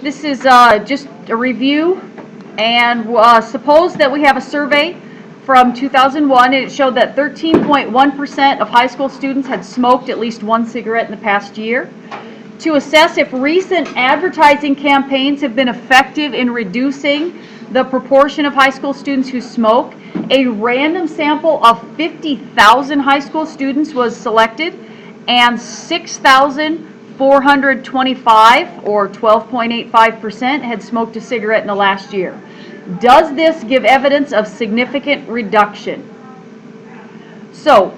This is just a review, and suppose that we have a survey from 2001, and it showed that 13.1% of high school students had smoked at least one cigarette in the past year. To assess if recent advertising campaigns have been effective in reducing the proportion of high school students who smoke, a random sample of 50,000 high school students was selected, and 6,425, or 12.85%, had smoked a cigarette in the last year. Does this give evidence of significant reduction? So,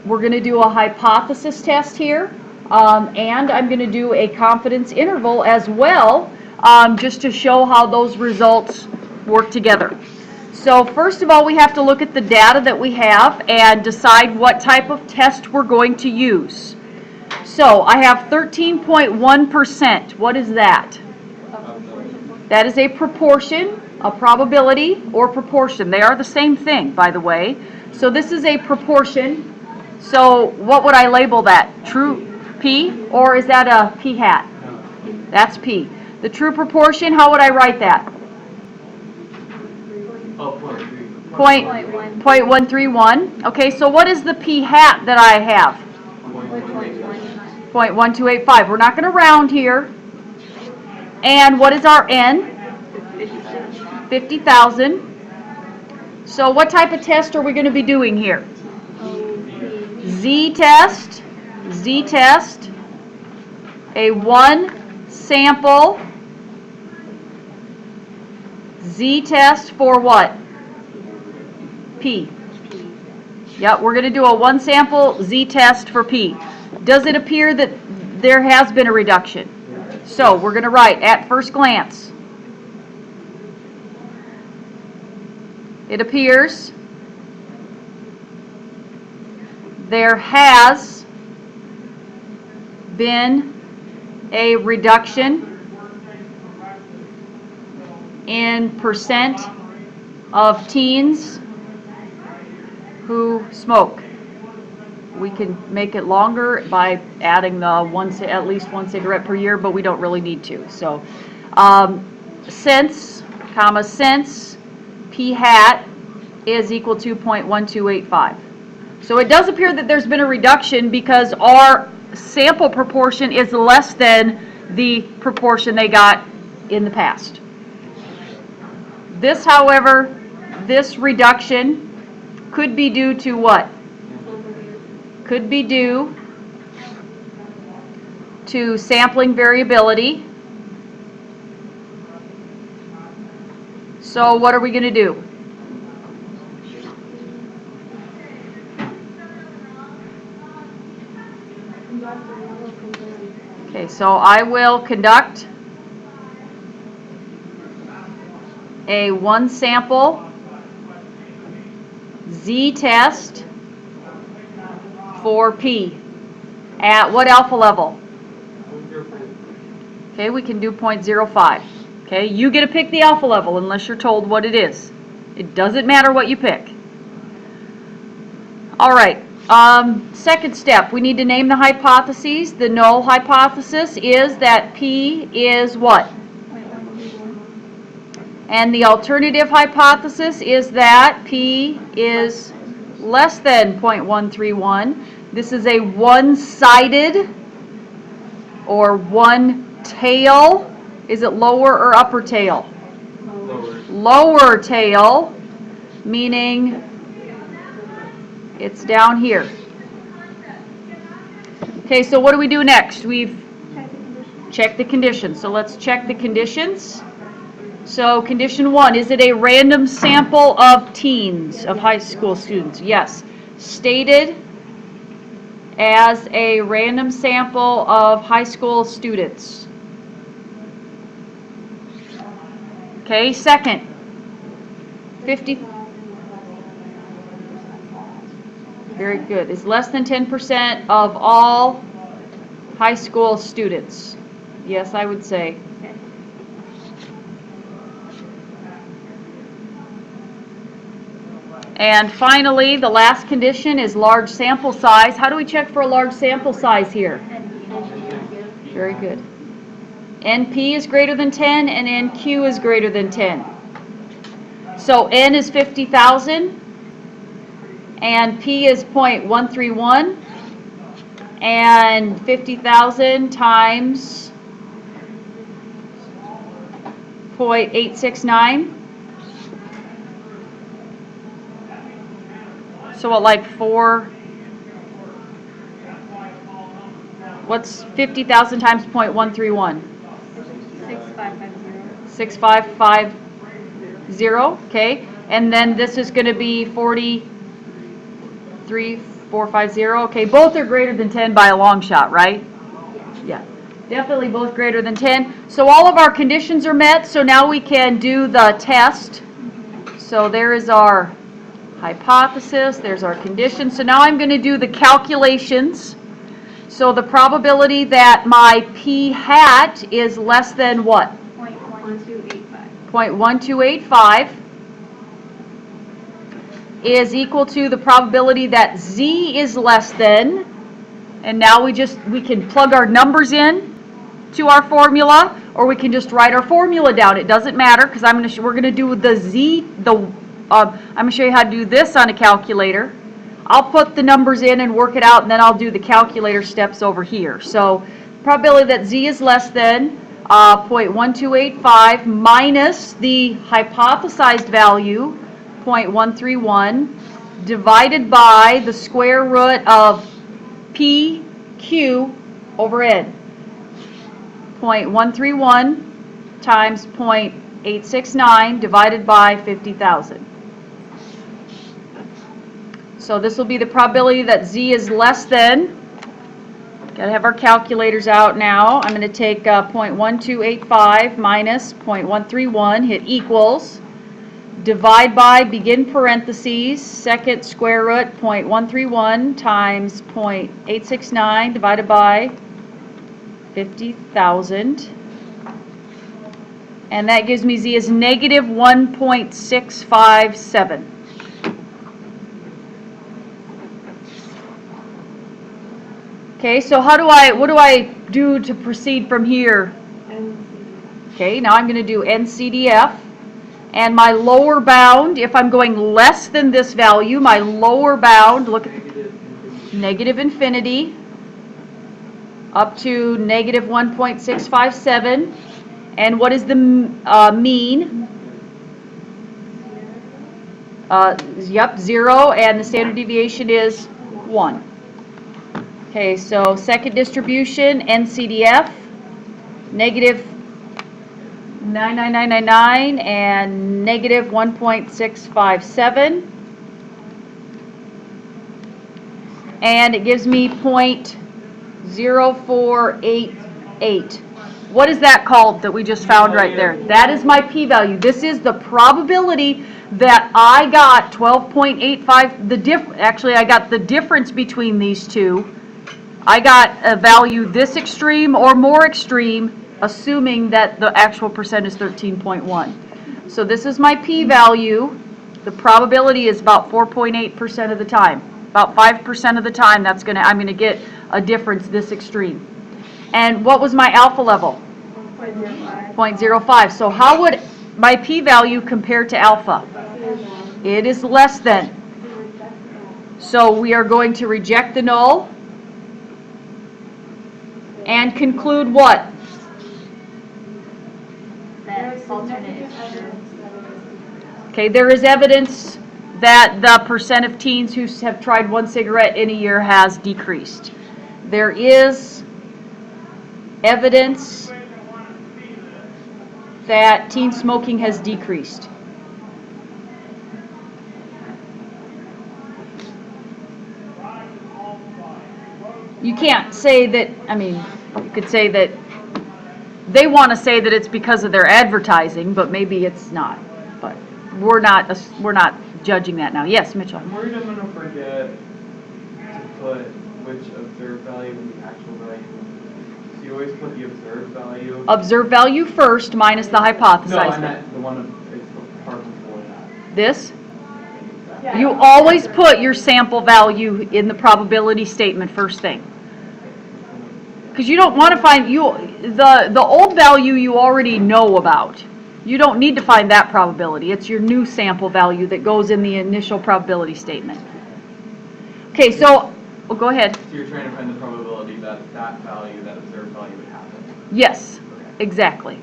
we're going to do a hypothesis test here, and I'm going to do a confidence interval as well, just to show how those results work together. So first of all, we have to look at the data that we have and decide what type of test we're going to use. So I have 13.1%. What is that? That is a proportion, a probability, or proportion. They are the same thing, by the way. So this is a proportion. So what would I label that? True P, or is that a P hat? That's P. The true proportion, how would I write that? 0.131. Okay, so what is the P hat that I have? 0.1285. We're not going to round here. And what is our N? 50,000. So what type of test are we going to be doing here? Z-test. Z-test. A one sample Z-test for what? P. Yep, we're going to do a one sample Z-test for P. Does it appear that there has been a reduction? So we're going to write at first glance. It appears there has been a reduction in percent of teens who smoke. We can make it longer by adding the at least one cigarette per year, but we don't really need to. So since P hat is equal to 0.1285. So it does appear that there's been a reduction because our sample proportion is less than the proportion they got in the past. This, however, this reduction could be due to what? Could be due to sampling variability. So what are we going to do? Okay, so I will conduct a one sample Z-test for P at what alpha level? Okay, we can do 0.05. Okay, you get to pick the alpha level unless you're told what it is. It doesn't matter what you pick. All right, second step, we need to name the hypotheses. The null hypothesis is that P is what? And the alternative hypothesis is that P is less than 0.131. This is a one-sided or one tail. Is it lower or upper tail? Lower tail, meaning it's down here. Okay, so what do we do next? We've checked the conditions. So let's check the conditions. So condition 1, is it a random sample of teens, of high school students? Yes. Stated as a random sample of high school students. Okay, second, 50. Very good. Is less than 10% of all high school students. Yes, I would say. And finally, the last condition is large sample size. How do we check for a large sample size here? Very good. NP is greater than 10 and NQ is greater than 10. So N is 50,000 and P is 0.131 and 50,000 times 0.869. So what, like what's 50,000 times 0.131? 6550. Okay. And then this is going to be 43,450. Okay, both are greater than 10 by a long shot, right? Yeah. Definitely both greater than 10. So all of our conditions are met, so now we can do the test. So there is our hypothesis, there's our condition. So now I'm going to do the calculations. So the probability that my p hat is less than what? 0.1285. 0.1285 is equal to the probability that z is less than, and now we can plug our numbers in to our formula, or we can just write our formula down. It doesn't matter, because we're going to do the z, I'm going to show you how to do this on a calculator. I'll put the numbers in and work it out, and then I'll do the calculator steps over here. So probability that z is less than 0.1285 minus the hypothesized value, 0.131, divided by the square root of PQ over N. 0.131 times 0.869 divided by 50,000. So this will be the probability that z is less than, got to have our calculators out now. I'm going to take 0.1285 minus 0.131, hit equals, divide by, begin parentheses, second square root, 0.131 times 0.869 divided by 50,000. And that gives me z is negative 1.657. Okay, so what do I do to proceed from here? Okay, now I'm going to do NCDF. And my lower bound, if I'm going less than this value, my lower bound, look at negative infinity, up to negative 1.657. And what is the mean? Yep, 0, and the standard deviation is 1. Okay, so second distribution, NCDF, negative 99999 and negative 1.657. And it gives me 0.0488. What is that called that we just found right there? That is my p-value. This is the probability that I got 12.85. Actually, I got the difference between these two. I got a value this extreme or more extreme, assuming that the actual percent is 13.1. So this is my p-value. The probability is about 4.8% of the time. About 5% of the time I'm going to get a difference this extreme. And what was my alpha level? 0.05. So how would my p-value compare to alpha? It is less than. So we are going to reject the null and conclude what? Okay, there is evidence that the percent of teens who have tried one cigarette in a year has decreased. There is evidence that teen smoking has decreased. You can't say that, you could say that they want to say that it's because of their advertising, but maybe it's not. But we're not judging that now. Yes, Mitchell? I'm worried I'm going to forget to put which observed value and the actual value. So you always put the observed value. Observed value first minus the hypothesized. No, I meant the one it's the part before that. This? You always put your sample value in the probability statement first thing. Because you don't want to find, the old value you already know about. You don't need to find that probability. It's your new sample value that goes in the initial probability statement. Okay, so, oh, go ahead. So you're trying to find the probability that that value, that observed value would happen. Yes, exactly.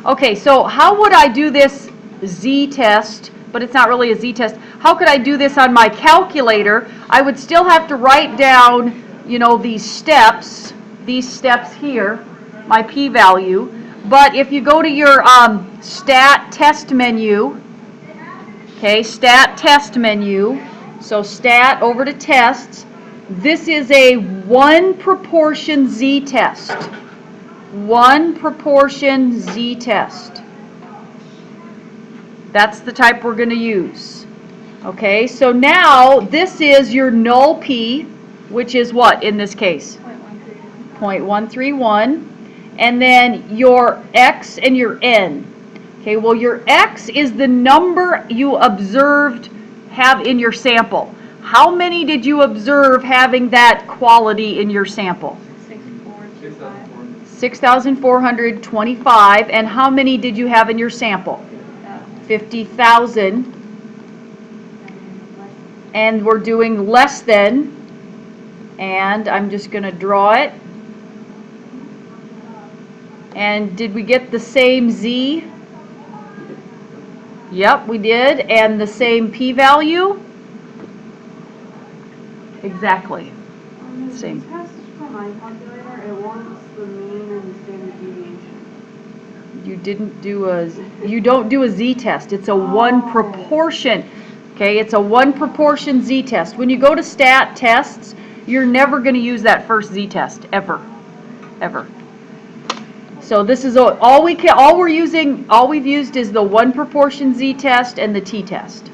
Okay, so how would I do this z-test, but it's not really a z-test. How could I do this on my calculator? I would still have to write down, you know, these steps here, my p-value. But if you go to your stat test menu, okay, stat test menu, so stat over to tests, this is a 1 proportion z-test. 1 proportion z-test. That's the type we're going to use. Okay, so now this is your null p, which is what in this case? 0.131. And then your x and your n. Okay, well your x is the number you observed have in your sample. How many did you observe having that quality in your sample? 6,425. And how many did you have in your sample? 50,000. And we're doing less than. And I'm just going to draw it. And did we get the same z? Yep, we did. And the same p-value? Exactly. Same. Test for my calculator, it wants the mean and the standard deviation. You don't do a z-test. It's a 1 proportion. Okay, it's a 1 proportion z-test. When you go to stat tests, you're never going to use that first z-test ever. Ever. So this is all we've used is the 1 proportion z-test and the t-test.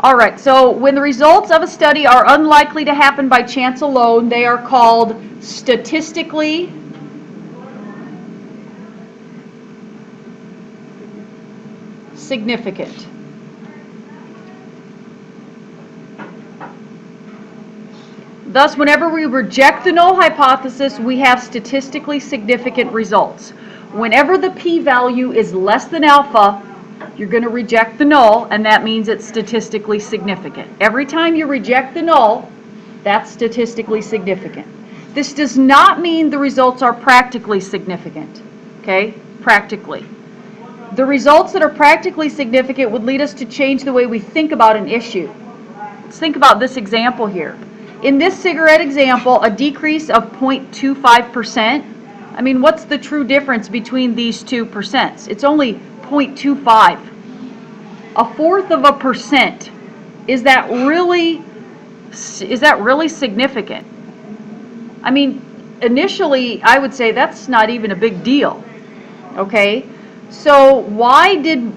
All right, so when the results of a study are unlikely to happen by chance alone, they are called statistically significant. Thus, whenever we reject the null hypothesis, we have statistically significant results. Whenever the p-value is less than alpha, you're going to reject the null, and that means it's statistically significant. Every time you reject the null, that's statistically significant. This does not mean the results are practically significant, okay? Practically. The results that are practically significant would lead us to change the way we think about an issue. Let's think about this example here. In this cigarette example, a decrease of 0.25%. I mean, what's the true difference between these two percents? It's only 0.25. 1/4%. Is that really significant? I mean, initially I would say that's not even a big deal. Okay? So why did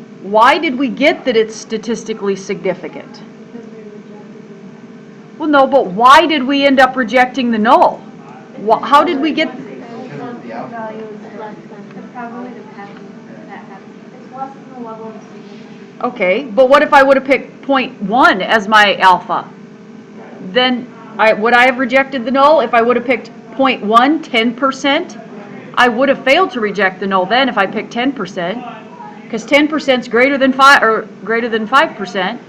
we get that it's statistically significant? Well, no, but why did we end up rejecting the null? How did we get... The value is less than the probability that happens. It's less than the level of significance. Okay, but what if I would have picked 0.1 as my alpha? Then would I have rejected the null if I would have picked 0.1, 10%? I would have failed to reject the null then if I picked 10%, because 10% is greater than 5%.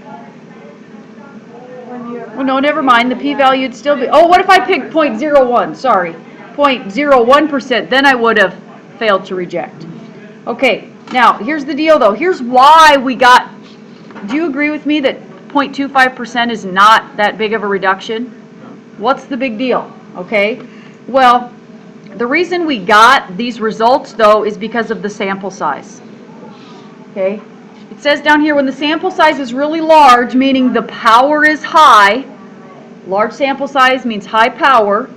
Well, no, never mind. The p-value would still be... Oh, what if I picked 0.01? Sorry. 0.01%. Then I would have failed to reject. Okay, now, here's the deal, though. Here's why we got... Do you agree with me that 0.25% is not that big of a reduction? What's the big deal? Okay, well, the reason we got these results, though, is because of the sample size. Okay? It says down here, when the sample size is really large, meaning the power is high, large sample size means high power,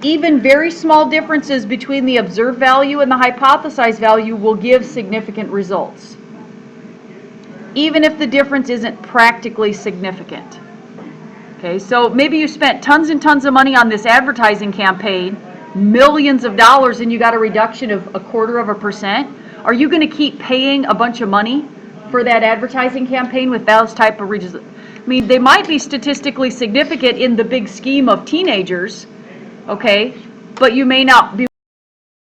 even very small differences between the observed value and the hypothesized value will give significant results, even if the difference isn't practically significant. Okay, so maybe you spent tons and tons of money on this advertising campaign, millions of dollars, and you got a reduction of 1/4%. Are you going to keep paying a bunch of money for that advertising campaign with those type of results? I mean, they might be statistically significant in the big scheme of teenagers, okay? But you may not be